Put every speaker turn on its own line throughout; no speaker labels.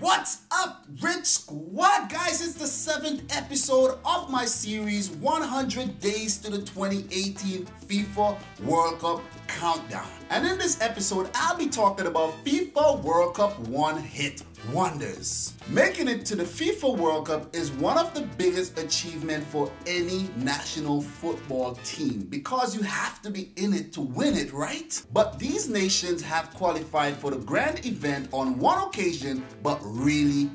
What's up, Rich Squad? Guys, it's the 7th episode of my series 100 Days to the 2018 FIFA World Cup Countdown. And in this episode, I'll be talking about FIFA World Cup one-hit wonders. Making it to the FIFA World Cup is one of the biggest achievements for any national football team because you have to be in it to win it, right? But these nations have qualified for the grand event on one occasion, but really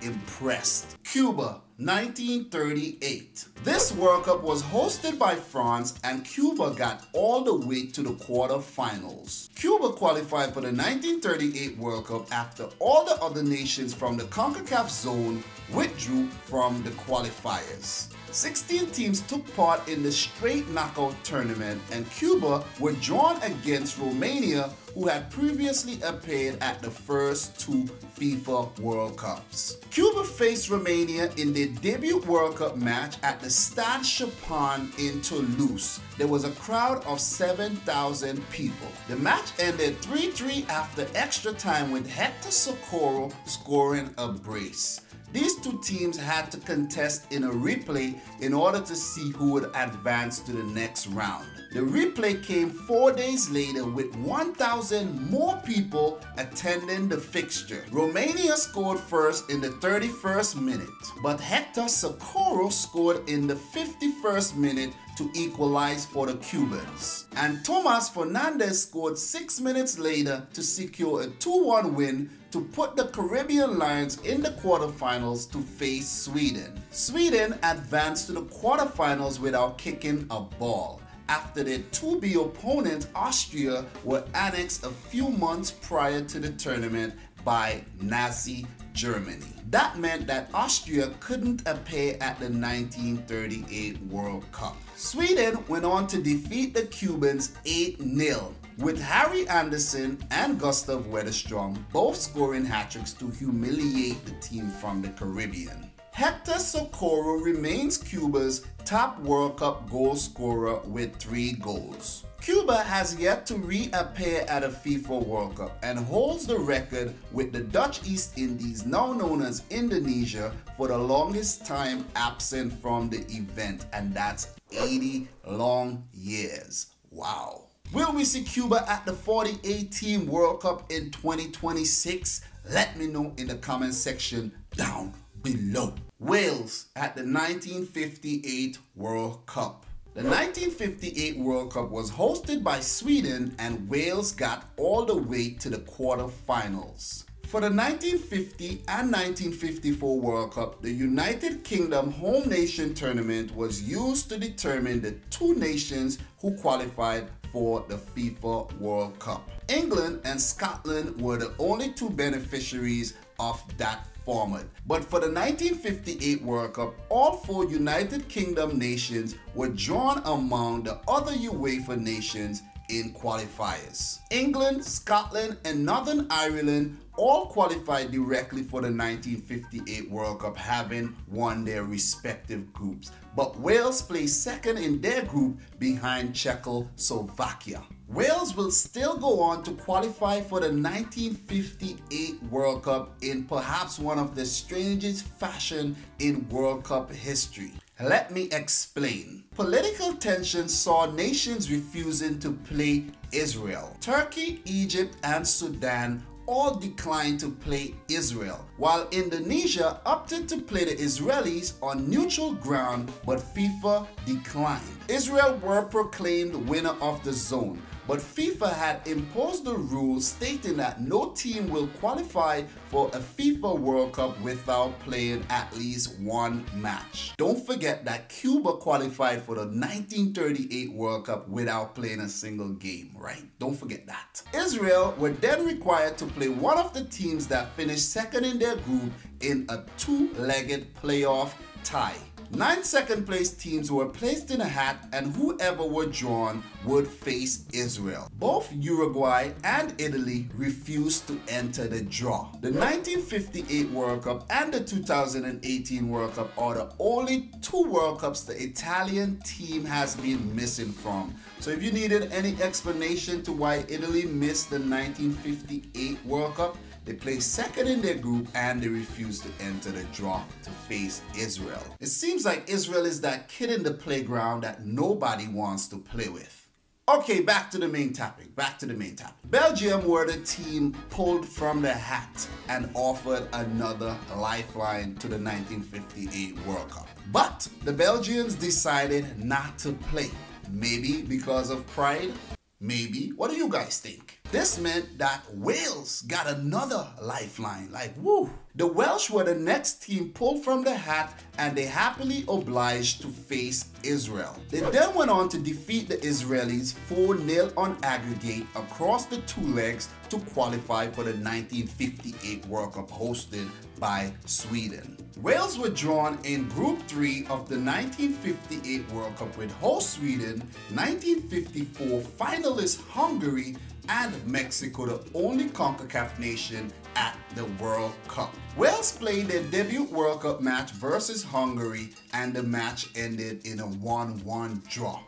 impressed. Cuba, 1938. This World Cup was hosted by France and Cuba got all the way to the quarterfinals. Cuba qualified for the 1938 World Cup after all the other nations from the CONCACAF zone withdrew from the qualifiers. 16 teams took part in the straight knockout tournament, and Cuba were drawn against Romania, who had previously appeared at the first two FIFA World Cups. Cuba faced Romania in their debut World Cup match at the Stade Chopin in Toulouse. There was a crowd of 7,000 people. The match ended 3-3 after extra time with Hector Socorro scoring a brace. These two teams had to contest in a replay in order to see who would advance to the next round. The replay came 4 days later with 1,000 more people attending the fixture. Romania scored first in the 31st minute, but Hector Socorro scored in the 51st minute to equalize for the Cubans. And Tomas Fernandez scored 6 minutes later to secure a 2-1 win to put the Caribbean Lions in the quarterfinals to face Sweden. Sweden advanced to the quarterfinals without kicking a ball, after their 2B opponent Austria were annexed a few months prior to the tournament by Nazi Germany. That meant that Austria couldn't appear at the 1938 World Cup. Sweden went on to defeat the Cubans 8-0. with Harry Anderson and Gustav Wederström both scoring hat-tricks to humiliate the team from the Caribbean. Hector Socorro remains Cuba's top World Cup goal scorer with 3 goals. Cuba has yet to reappear at a FIFA World Cup and holds the record with the Dutch East Indies, now known as Indonesia, for the longest time absent from the event, and that's 80 long years. Wow. Will we see Cuba at the 2018 World Cup in 2026? Let me know in the comment section down below. Wales at the 1958 World Cup. The 1958 World Cup was hosted by Sweden, and Wales got all the way to the quarterfinals. For the 1950 and 1954 World Cup, the United Kingdom home nation tournament was used to determine the 2 nations who qualified for the FIFA World Cup. England and Scotland were the only 2 beneficiaries of that format. But for the 1958 World Cup, all 4 United Kingdom nations were drawn among the other UEFA nations in qualifiers. England, Scotland, and Northern Ireland all qualified directly for the 1958 World Cup, having won their respective groups. But Wales placed second in their group behind Czechoslovakia. Wales will still go on to qualify for the 1958 World Cup in perhaps one of the strangest fashion in World Cup history. Let me explain. Political tension saw nations refusing to play Israel. Turkey, Egypt, and Sudan all declined to play Israel, while Indonesia opted to play the Israelis on neutral ground, but FIFA declined. Israel were proclaimed winner of the zone, but FIFA had imposed the rule stating that no team will qualify for a FIFA World Cup without playing at least 1 match. Don't forget that Cuba qualified for the 1938 World Cup without playing a single game, right? Don't forget that. Israel were then required to play one of the teams that finished second in their group in a 2-legged playoff tie. 9 second-place teams were placed in a hat, and whoever were drawn would face Israel. Both Uruguay and Italy refused to enter the draw. The 1958 World Cup and the 2018 World Cup are the only 2 World Cups the Italian team has been missing from. So if you needed any explanation to why Italy missed the 1958 World Cup, they placed second in their group and they refused to enter the draw to face Israel. It seems like Israel is that kid in the playground that nobody wants to play with. Okay, back to the main topic. Belgium were the team pulled from the hat and offered another lifeline to the 1958 World Cup. But the Belgians decided not to play. Maybe because of pride? Maybe. What do you guys think? This meant that Wales got another lifeline. Like, woo! The Welsh were the next team pulled from the hat and they happily obliged to face Israel. They then went on to defeat the Israelis 4-0 on aggregate across the two legs to qualify for the 1958 World Cup hosted by Sweden. Wales were drawn in Group 3 of the 1958 World Cup with host Sweden, 1954 finalist Hungary, and Mexico, the only CONCACAF nation at the World Cup. Wales played their debut World Cup match versus Hungary and the match ended in a 1-1 draw.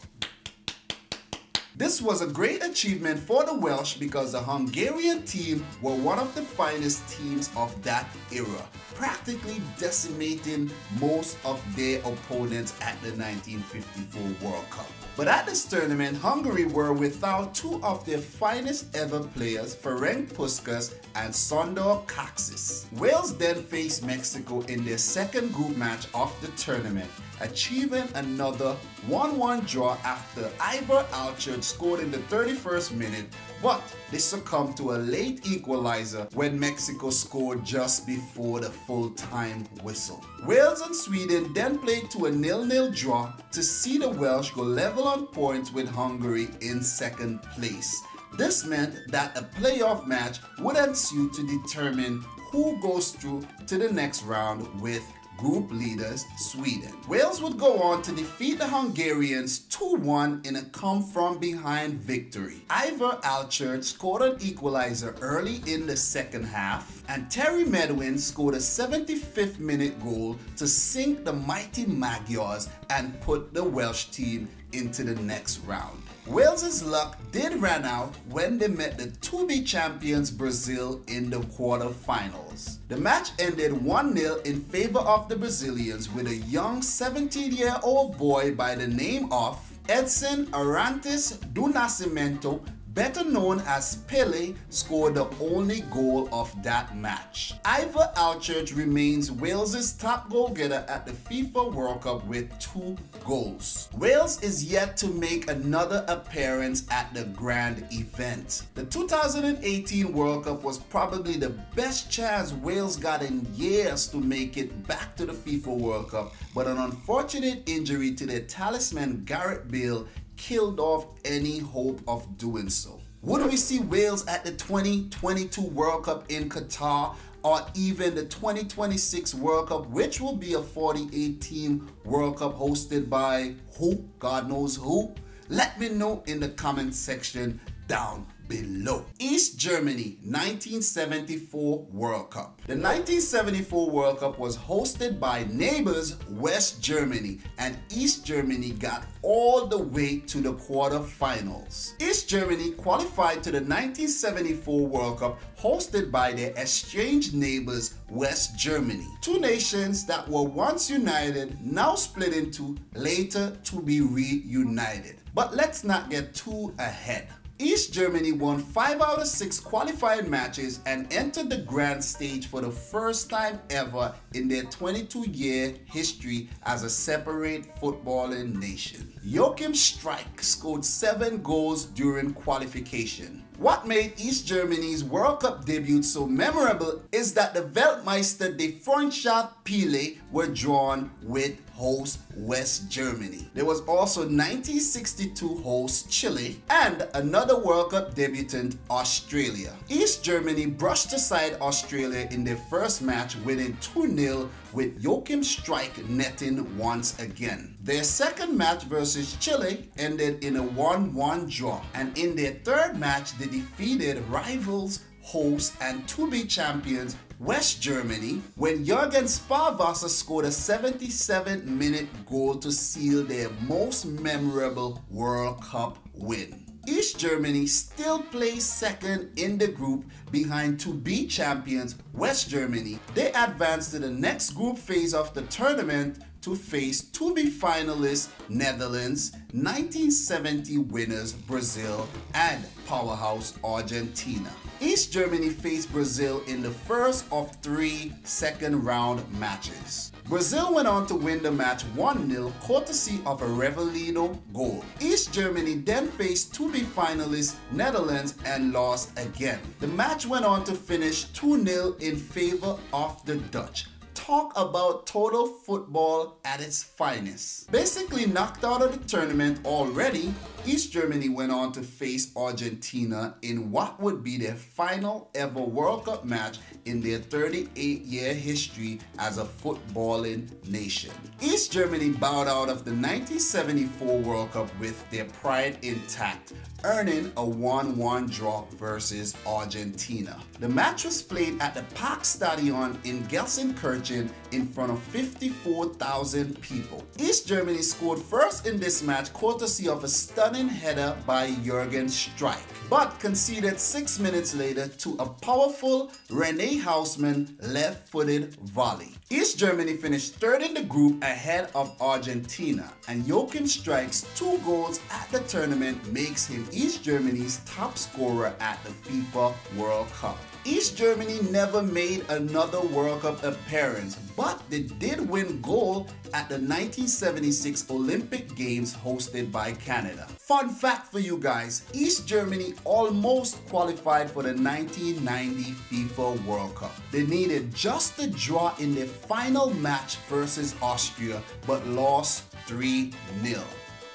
This was a great achievement for the Welsh because the Hungarian team were one of the finest teams of that era, practically decimating most of their opponents at the 1954 World Cup. But at this tournament, Hungary were without two of their finest ever players, Ferenc Puskás and Sándor Kocsis. Wales then faced Mexico in their second group match of the tournament, achieving another 1-1 draw after Ivar Alchert scored in the 31st minute, but they succumbed to a late equalizer when Mexico scored just before the full-time whistle. Wales and Sweden then played to a 0-0 draw to see the Welsh go level on points with Hungary in second place. This meant that a playoff match would ensue to determine who goes through to the next round with group leaders Sweden. Wales would go on to defeat the Hungarians 2-1 in a come-from-behind victory. Ivar Alchert scored an equalizer early in the second half, and Terry Medwin scored a 75th minute goal to sink the mighty Magyars and put the Welsh team into the next round. Wales's luck did run out when they met the to-be champions Brazil in the quarterfinals. The match ended 1-0 in favor of the Brazilians with a young 17-year-old boy by the name of Edson Arantes do Nascimento, better known as Pele, scored the only goal of that match. Ivar Alchert remains Wales' top goal-getter at the FIFA World Cup with 2 goals. Wales is yet to make another appearance at the grand event. The 2018 World Cup was probably the best chance Wales got in years to make it back to the FIFA World Cup, but an unfortunate injury to their talisman Gareth Bale killed off any hope of doing so. Would we see Wales at the 2022 World Cup in Qatar, or even the 2026 World Cup, which will be a 48-team World Cup hosted by who? God knows who? Let me know in the comment section down below. East Germany 1974 World Cup. The 1974 World Cup was hosted by neighbors West Germany, and East Germany got all the way to the quarterfinals. East Germany qualified to the 1974 World Cup hosted by their estranged neighbors West Germany. Two nations that were once united, now split into, later to be reunited. But let's not get too ahead. East Germany won 5 out of 6 qualifying matches and entered the grand stage for the first time ever in their 22-year history as a separate footballing nation. Joachim Streich scored 7 goals during qualification. What made East Germany's World Cup debut so memorable is that the Weltmeister de Freundschaft Pele were drawn with host West Germany. There was also 1962 host Chile and another World Cup debutant Australia. East Germany brushed aside Australia in their first match, winning 2-0 with Joachim Streich netting once again. Their second match versus Chile ended in a 1-1 draw, and in their third match they defeated rivals, hosts and to-be champions West Germany when Jürgen Sparwasser scored a 77-minute goal to seal their most memorable World Cup win. East Germany still plays second in the group behind to-be champions West Germany. They advanced to the next group phase of the tournament to face to-be finalists Netherlands, 1970 winners Brazil, and powerhouse Argentina. East Germany faced Brazil in the first of 3 second-round matches. Brazil went on to win the match 1-0 courtesy of a Revelino goal. East Germany then faced to-be finalists Netherlands and lost again. The match went on to finish 2-0 in favor of the Dutch. Talk about total football at its finest. Basically knocked out of the tournament already, East Germany went on to face Argentina in what would be their final ever World Cup match in their 38-year history as a footballing nation. East Germany bowed out of the 1974 World Cup with their pride intact, earning a 1-1 draw versus Argentina. The match was played at the Parkstadion in Gelsenkirchen in front of 54,000 people. East Germany scored first in this match courtesy of a stunning header by Jürgen Streich, but conceded 6 minutes later to a powerful Rene Hausmann left-footed volley. East Germany finished third in the group ahead of Argentina, and Jochen Streich's 2 goals at the tournament makes him East Germany's top scorer at the FIFA World Cup. East Germany never made another World Cup appearance, but they did win gold at the 1976 Olympic Games hosted by Canada. Fun fact for you guys, East Germany almost qualified for the 1990 FIFA World Cup. They needed just a draw in their final match versus Austria, but lost 3-0.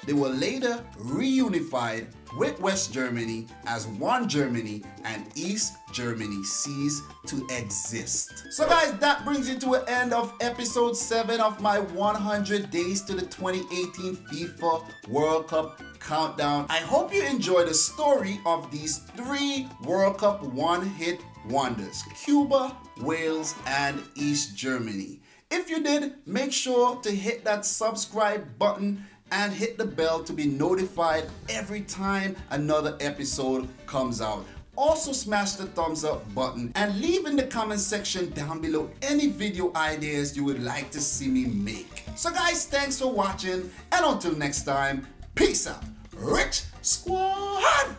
They were later reunified with West Germany as one Germany, and East Germany ceased to exist. So guys, that brings it to an end of episode 7 of my 100 days to the 2018 FIFA World Cup countdown. I hope you enjoyed the story of these 3 World Cup one-hit wonders: Cuba, Wales, and East Germany. If you did, make sure to hit that subscribe button and hit the bell to be notified every time another episode comes out. Also smash the thumbs up button and leave in the comment section down below any video ideas you would like to see me make. So guys, thanks for watching, and until next time, peace out. Rich Squad!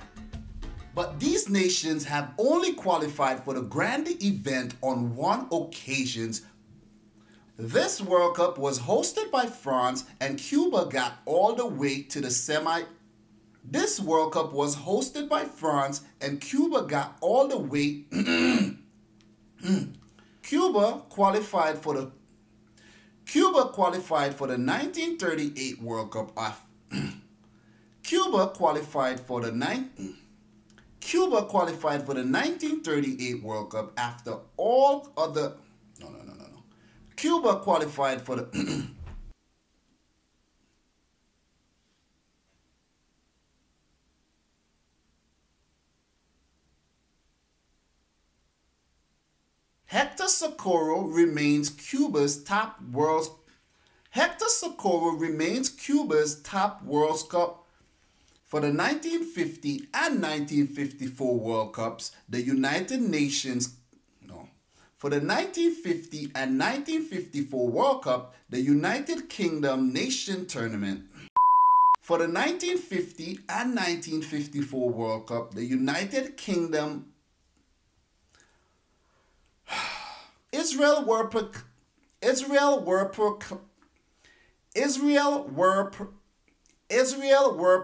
But these nations have only qualified for the grand event on 1 occasion. This World Cup was hosted by France, and Cuba got all the way to the This World Cup was hosted by France, and Cuba got all the way Cuba qualified for the 1938 World Cup Cuba qualified for the 1938 World Cup after all other Cuba qualified for the Hector Socorro remains Cuba's top World Cup for the 1950 and 1954 World Cups. The United Nations For the 1950 and 1954 World Cup, the United Kingdom Nation Tournament. For the 1950 and 1954 World Cup, the United Kingdom Israel were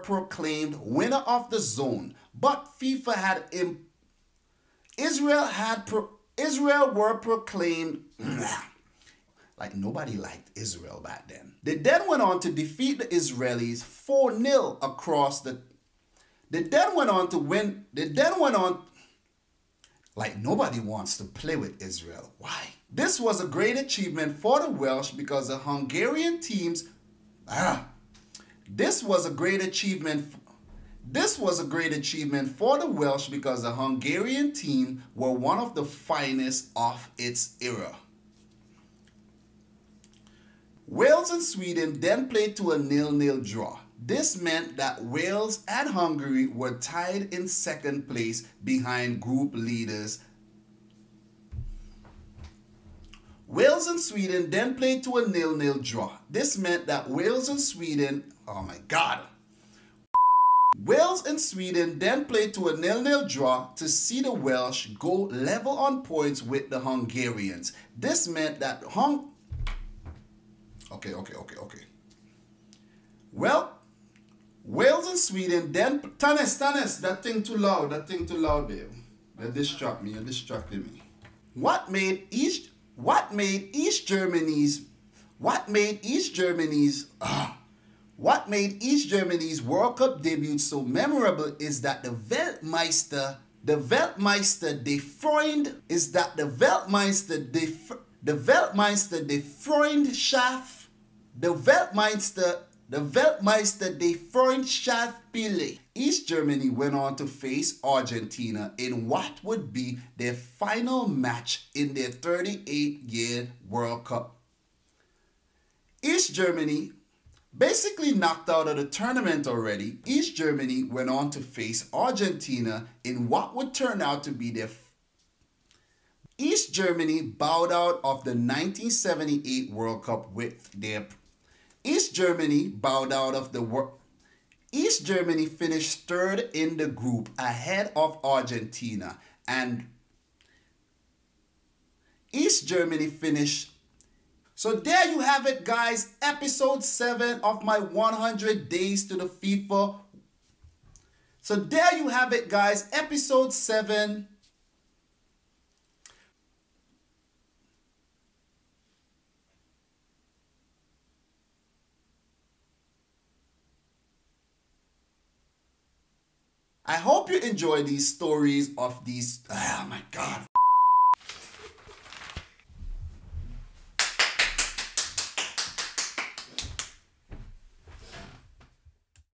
proclaimed winner of the zone, but FIFA had Israel were proclaimed like nobody liked Israel back then. They then went on to defeat the Israelis 4-0 across the like nobody wants to play with Israel. Why? This was a great achievement for the Welsh because the Hungarian teams This was a great achievement for the Welsh because the Hungarian team were one of the finest of its era. Wales and Sweden then played to a 0-0 draw. This meant that Wales and Hungary were tied in second place behind group leaders. Wales and Sweden then played to a 0-0 draw. This meant that Wales and Sweden, oh my God. Wales and Sweden then played to a 0-0 draw to see the Welsh go level on points with the Hungarians. This meant that Well, Wales and Sweden then... Tanis, that thing too loud, babe. That distract me, you're distracting me. What made East Germany's World Cup debut so memorable is that the Weltmeister Freundschaftspiele. East Germany went on to face Argentina in what would be their final match in their 38-year World Cup. East Germany, basically knocked out of the tournament already, East Germany went on to face Argentina in what would turn out to be their... East Germany bowed out of the 1978 World Cup with their... East Germany finished third in the group ahead of Argentina, and East Germany finished... So there you have it, guys. Episode 7 of my 100 days to the FIFA. So there you have it, guys. Episode 7. I hope you enjoy these stories of these... Oh my God.